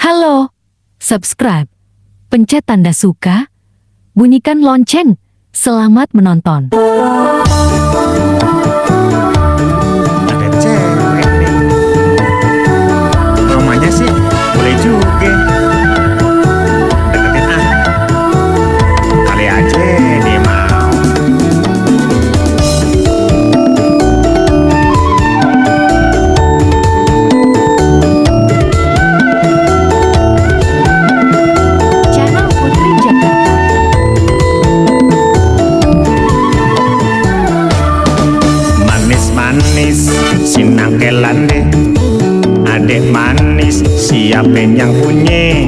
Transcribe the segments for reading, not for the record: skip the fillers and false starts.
Halo, subscribe, pencet tanda suka, bunyikan lonceng. Selamat menonton. Ada cewek nih. Namanya sih boleh juga. Deketin ah. Kali aja dia mau. Channel Putri Jakarta. Manis-manis sinangkelan deh. Adek manis siapa yang punya?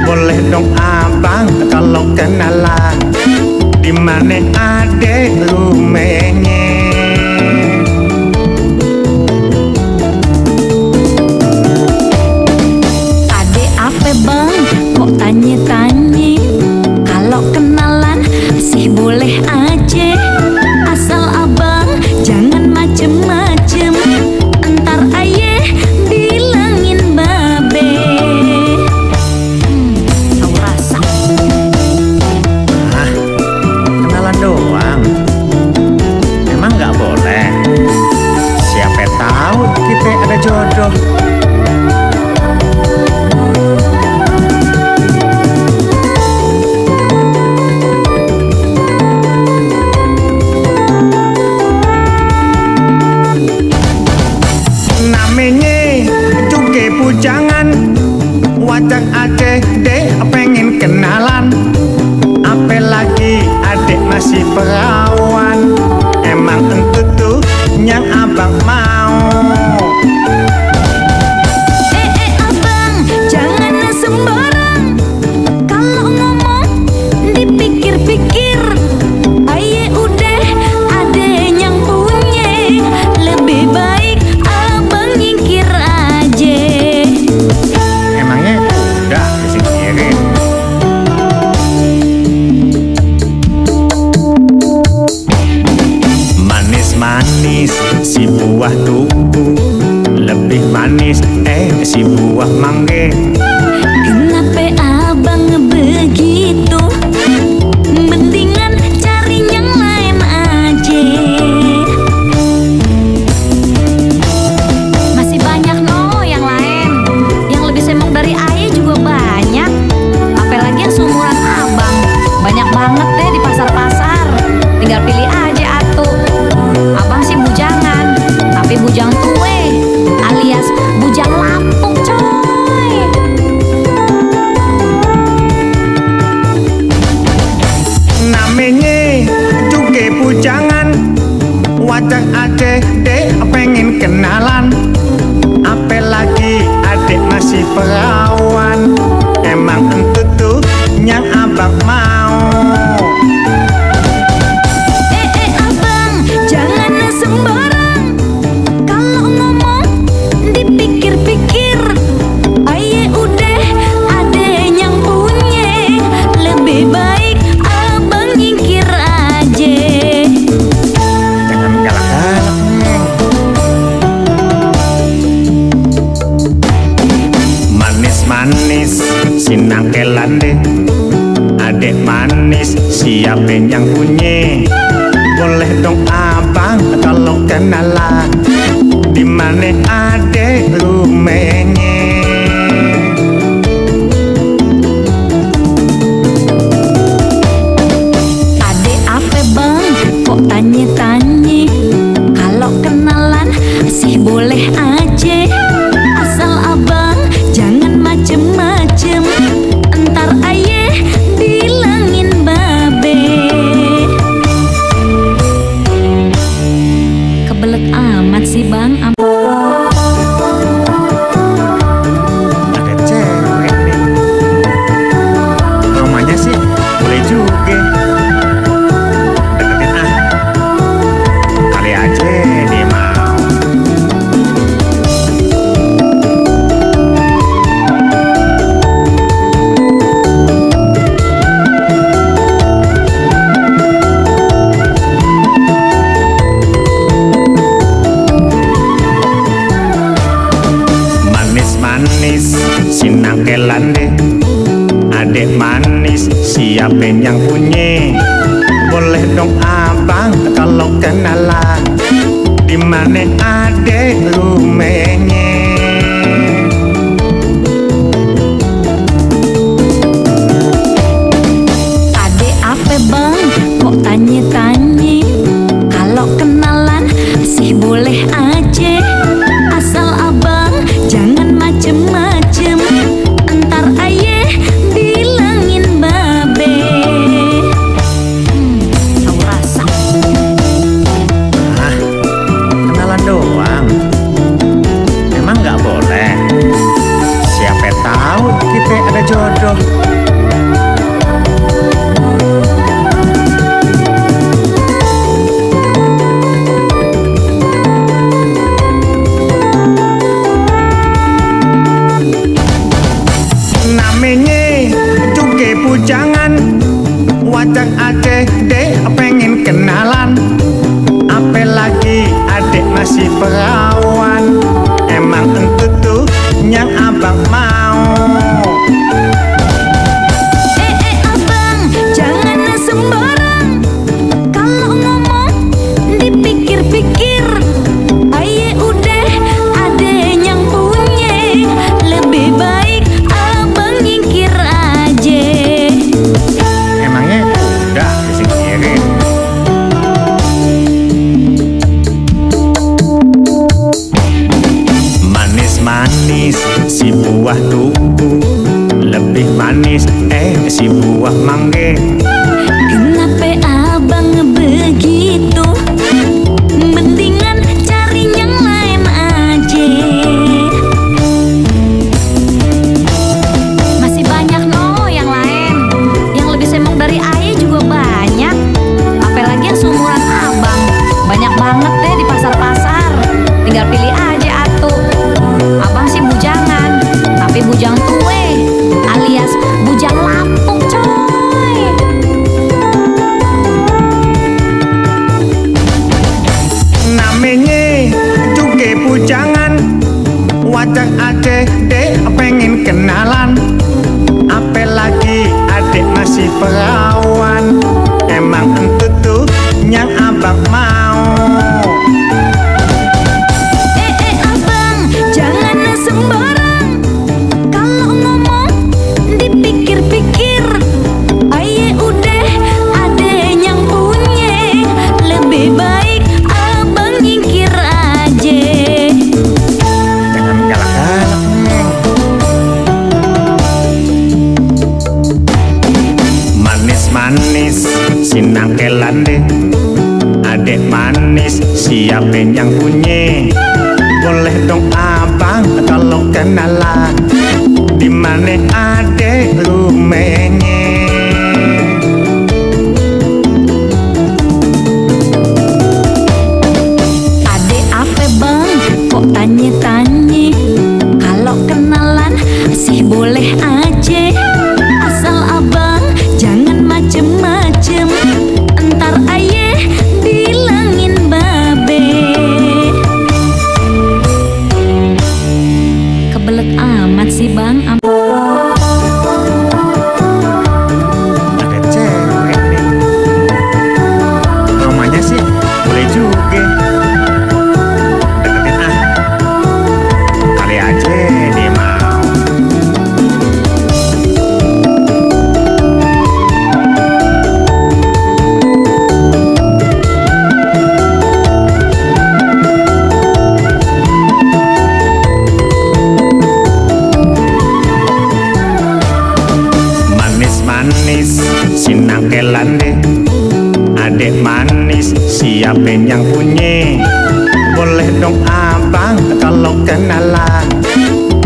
Boleh dong abang kalau kenalan. Dimana adek rumahnya? Adek apa bang? Kok tanya-tanya? Kalau kenalan sih boleh aja. Asal abang jangan macem-macem. Entar ayah bilangin babe. Tahu rasa. Hah? Kenalan doang? Emang nggak boleh? Siapa tahu kita ada jodoh. Namanya juga pujangan. Wajar aja deh pengen kenalan. Apalagi adek masih perawan. Emang tentu tuh yang abang mau. Abang jangan sembarang. Kalau ngomong dipikir-pikir. Aye udah ada yang punya. Lebih baik abang nyingkir aja. Emangnya udah disingkirin? Manis-manis si buah tuku. Lebih manis si buah mangga. Kenapa abang begitu? Mendingan cari yang lain aja. Masih banyak no yang lain. Yang lebih semok dari ayah juga banyak. Apalagi yang seumuran abang. Banyak banget deh di pasar-pasar. Tinggal pilih aja atuh. Abang sih bujangan, tapi bujang tue alias bujang lapuk coy. Namanya juga pujangan. Wajar aja deh pengen kenalan. Apalagi adek masih perawan. Emang tentu tuh yang abang mau. Abang jangan sembarang. Kalau ngomong dipikir-pikir. Aye udah ada yang punya. Lebih baik abang nyingkir aja. Jangan galak-galak nih. Manis-manis sinangkelan deh. Adek manis siapa yang punya? Boleh dong abang kalau kenalan. Dimana adek rumahnya? Adek apa bang? Kok tanya-tanya? Kalau kenalan sih boleh aja. Asal abang jangan macem-macem. Entar ayah bilangin babe. Kebelet amat sih bang. kenalan deh. Adek manis, siapa yang punya? Boleh dong abang kalau kenalan. Dimana adek rumahnya? Adek apa bang? Kok tanya-tanya? Kalau kenalan sih boleh aja, asal abang jangan macem-macem. Entar ayah bilangin babe. Tahu rasa. Hah? Kenalan doang? Emang nggak boleh? Siapa tahu kita ada jodoh. Namanya juga bujangan, wajan adek deh pengen kenalan. Apalagi adek masih perawan, emang tentu tuh yang abang mau. Abang, jangan sembarang. Kalau ngomong dipikir-pikir. Aye udah ada yang punya. Lebih baik abang nyingkir aja. Emangnya udah disingkirin? Manis-manis si buah tugu, lebih manis si buah mangga. Kenapa abang begitu? Mendingan cari yang lain aja. Masih banyak no yang lain. Yang lebih semok dari ayah juga banyak. Apalagi yang seumuran abang. Banyak banget deh di pasar-pasar. Tinggal pilih aja atuh. Abang sih bujangan, tapi bujang tue alias bujang lapuk coy. Namanya juga bujangan, wajan adek deh pengen kenalan. Apalagi adek masih perawan, emang tentu tuh yang abang mau. Abang, jangan sembarang. Kalau ngomong dipikir-pikir. Aye udah ada yang punya. Lebih baik abang nyingkir aja. Jangan galak-galak Neng. Manis-manis sinang kelan deh. Adek manis siapa yang punya? Boleh dong abang kalau kenalan. Dimana adek rumahnya? Adek apa bang? Kok tanya-tanya? Kalau kenalan sih boleh aja, asal abang jangan macem-macem. Entar ayah bilangin babe. Kebelet amat sih bang. Ada cewek nih. Namanya sih boleh juga. Deketin ah. Kali aja dia mau. Manis-manis sinang kelan deh. Adek manis siapa yang punya? Boleh dong abang kalau kenalan.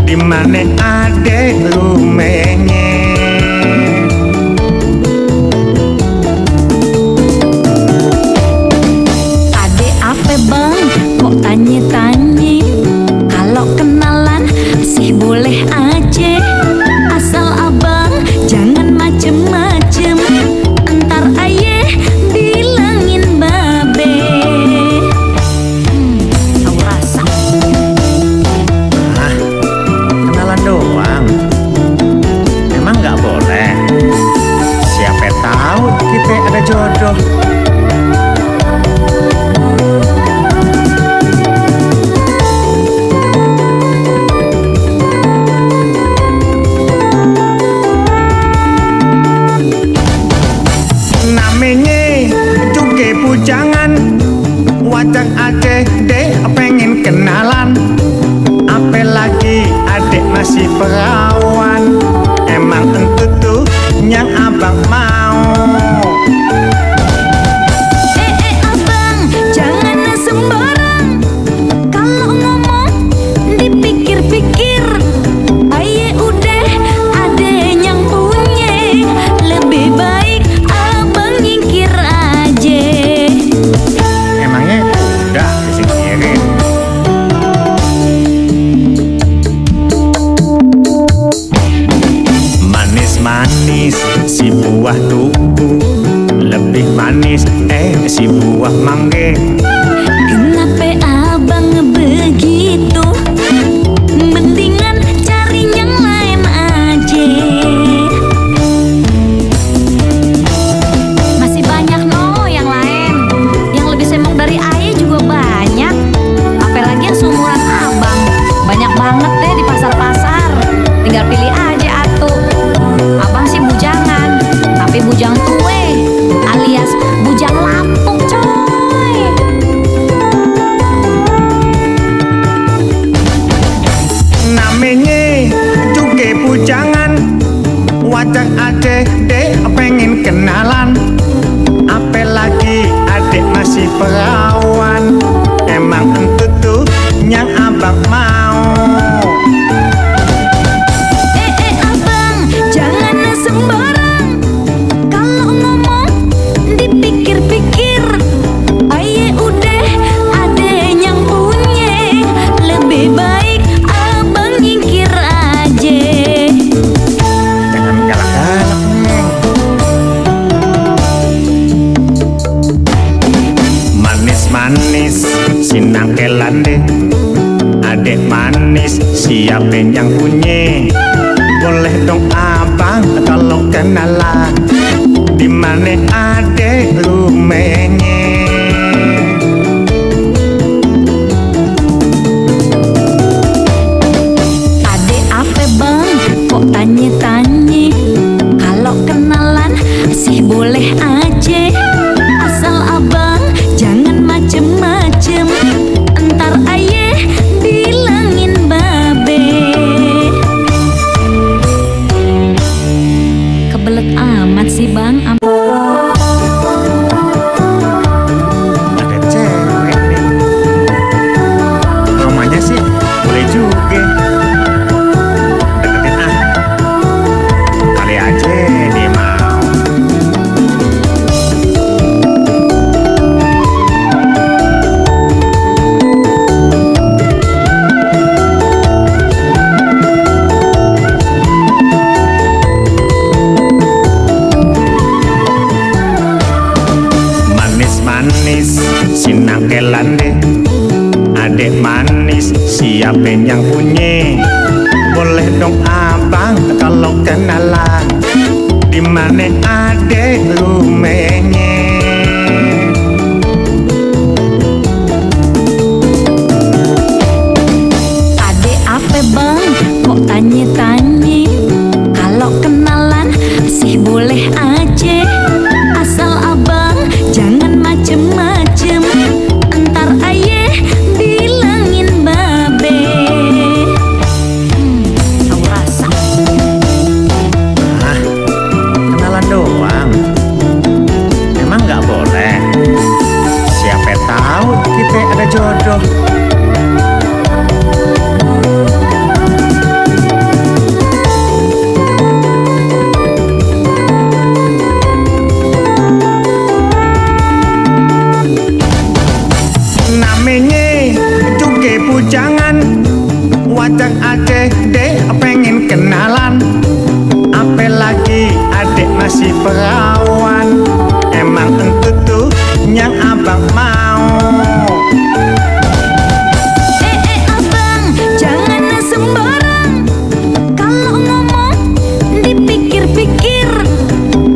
Dimana adek rumahnya? Adek apa bang? Kok tanya-tanya? Kalau kenalan sih boleh aja, asal abang jangan macem-macem. Entar ayah bilangin babe. Tahu rasa. Hah? Kenalan doang? manis si buah tugu, lebih manis si buah mangga. Kenapa abang begitu? Mendingan cari yang lain aja. Masih banyak no yang lain, yang lebih semok dari ayah juga banyak. Apalagi yang seumuran abang, banyak banget deh di pasar-pasar. Tinggal pilih aja atuh. Abang sih bujangan, tapi bujang tue alias bujang lapuk coy. Namanya juga bujangan, wajar aja deh pengen kenalan. Apalagi adik masih perawan, emang entu tuh yang abang mau. Abang, jangan sembarang. Kalau ngomong dipikir-pikir. Aye udah ada yang punya. Lebih baik abang nyingkir aja. Jangan galak-galak neng. Manis-manis sinang kelande, adek manis siapa yang punya. Boleh dong abang kalau kenalan, di mana adek rumahnya. Adek apa bang? Kok tanya-tanya? Kalau kenalan sih boleh aja. Asal abang jangan macem-macem. Entar ayah bilangin babe. Kebelet amat sih bang. Ada cewek nih, rumahnya sih boleh juga. Deketin ah, kali aja dia mau. Manis-manis sinang kelande, adek manis siapa yang punya. Boleh dong abang kalau kenalan, di mana adek rumahnya. Adek apa bang? Kok tanya-tanya? Kalau kenalan sih boleh aja. Asal abang jangan macem-macem. Entar ayah bilangin babe. Tahu rasa. Ah, kenalan doang, emang nggak boleh? Siapa tahu kita ada jodoh. Namanya juga bujangan, wajar aja deh pengen kenalan. Apalagi adik masih perawan, emang entu tuh yang abang mau. Abang, jangan sembarang. Kalau ngomong dipikir-pikir.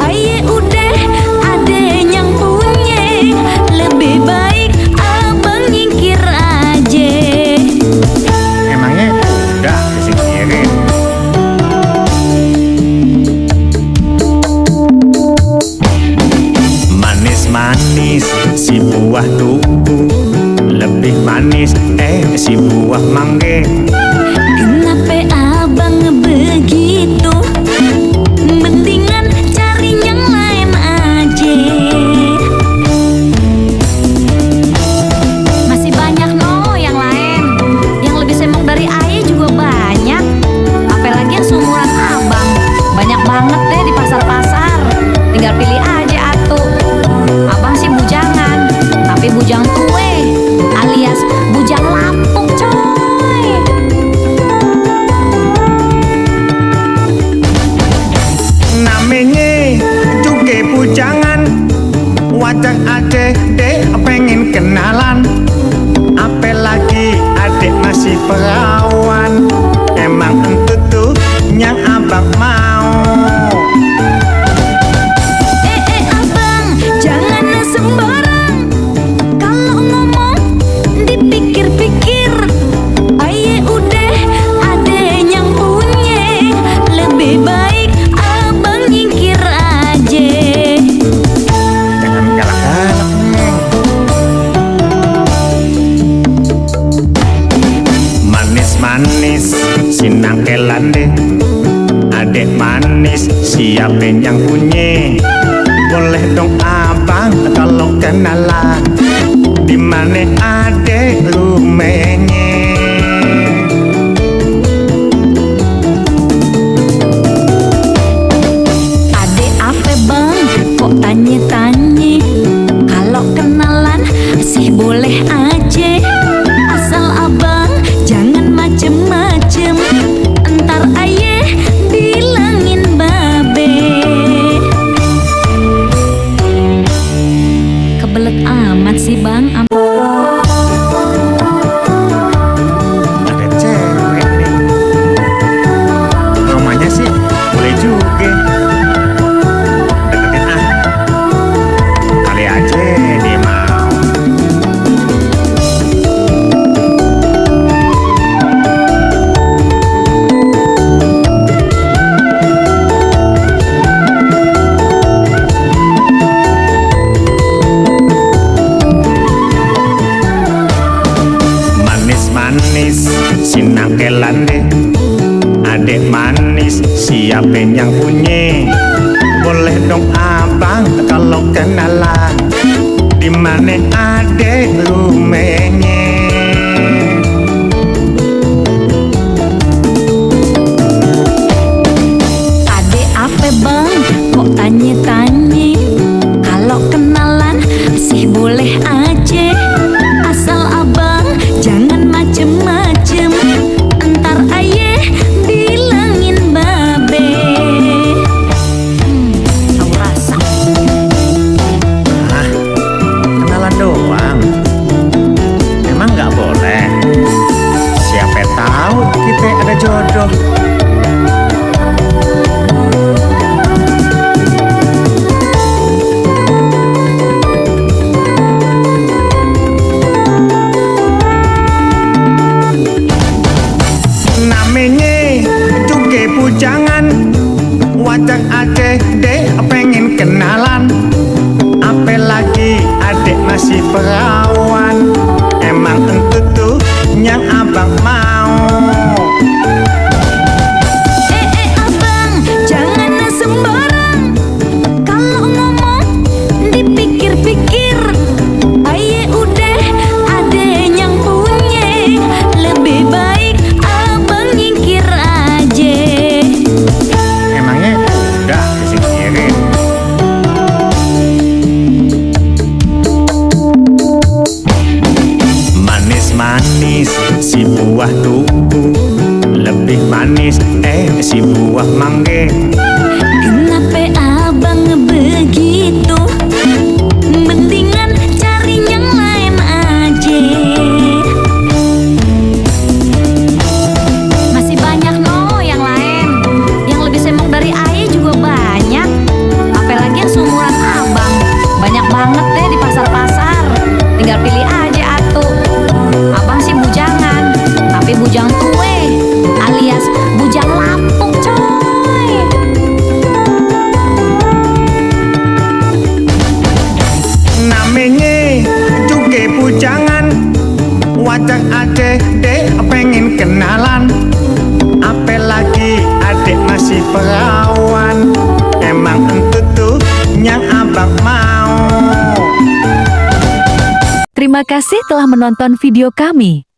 Aye udah ada yang punya. Lebih baik abang nyingkir aja. Emangnya udah disingkirin? kenalan. Apalagi adik masih perawan. Emang entu tuh yang abang mau. Abang, jangan sembarang. Kalau ngomong dipikir-pikir. Aye udah ada yang punya. Lebih baik abang nyingkir aja. Jangan galak-galak Neng. Manis-manis sinangkelan deh. Adek manis siapin yang punya. Boleh dong abang kalau kenalan. Dimana adek rumahnya? Adek apa bang? Kok tanya-tanya? Kalau kenalan sih boleh aja. Asal abang jangan macem-macem. Entar ayah bilangin babe. Kebelet amat sih bang. Ada cewek nih. Namanya sih boleh juga. Deketin ah. Kali aja dia mau. Manis-manis sinangkelan deh. Adek manis siapin yang punya. Boleh dong abang kalau kenalan. Dimana adek rumahnya? Adek apa bang? Kok tanya-tanya? Kalau kenalan sih boleh aja. Asal abang jangan macem-macem. Entar ayah bilangin babe. Tahu rasa. Ah, kenalan doang. Emang nggak boleh? Siapa tahu kita ada jodoh. Namanya juga pujangan. Wajar aja deh pengen kenalan. Apalagi adik masih perawan. Emang entu tuh yang abang mau. Abang, jangan sembarang. Kalau ngomong dipikir-pikir. Aye udah ada yang punya. Lebih baik abang nyingkir aja. Emangnya udah disingkirin. Manis-manis si buah tugu. Lebih manis si buah mangga. Kenapa abang begitu? Mendingan cari yang lain aja. Masih banyak no yang lain. Yang lebih semok dari ayah juga banyak. Apalagi yang seumuran abang. Banyak banget deh di pasar-pasar. Tinggal pilih aja atuh. Abang sih bujangan, tapi bujang tue alias bujang lapuk coy. Namanya juga pujangan. Wajar aja deh pengen kenalan. Apalagi adik masih perawan. Emang entu tuh yang abang mau. Terima kasih telah menonton video kami.